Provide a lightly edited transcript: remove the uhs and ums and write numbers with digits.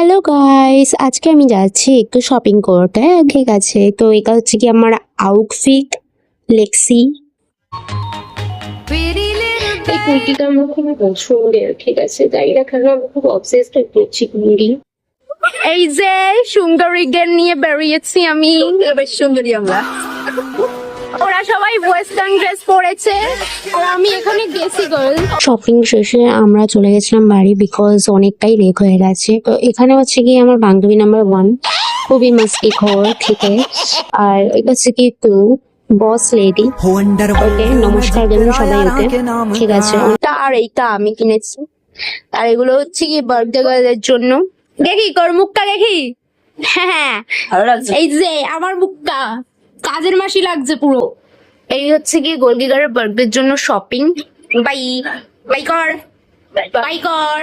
Hello guys, আজকে আমি যাচ্ছি একটু শপিং করতে। ঠিক আছে, তো এটা হচ্ছে কি আমার আউটফিট লেক্সি। এই কুর্তিটা আমার খুব পছন্দের। ঠিক আছে, তাই না? কারণ আমি খুব অবসেসড করছি কুর্তি। এই যে সুন্দরী গেন নিয়ে বেরিয়েছি আমি, বেশ সুন্দরী আমরা। ওরা সবাই ওয়েস্টার্ন ড্রেস পরেছে আর আমি এখানে গেছি গার্ল। শপিং শেষে আমরা চলে গেছিলাম বাড়ি, বিকজ অনেকটাই লেট হয়ে গেছে। তো এখানে হচ্ছে কি আমার বান্ধবী নাম্বার 1, খুবই মাস্তি খোর। ঠিক আছে, আর এটা হচ্ছে কি টু বস লেডি। ওকে, নমস্কার দেবেন সবাই ওকে। ঠিক আছে, আর এইটা আমি কিনেছি, আর এগুলো হচ্ছে কি বার্থডে গার্লের জন্য। দেখি কর মুখটা দেখি। হ্যাঁ, এই যে আমার মুখটা কাজের মাসি লাগছে পুরো। এই হচ্ছে কি গোলগিগারের বার্থডের জন্য শপিং। বাই বাই কর, বাই কর।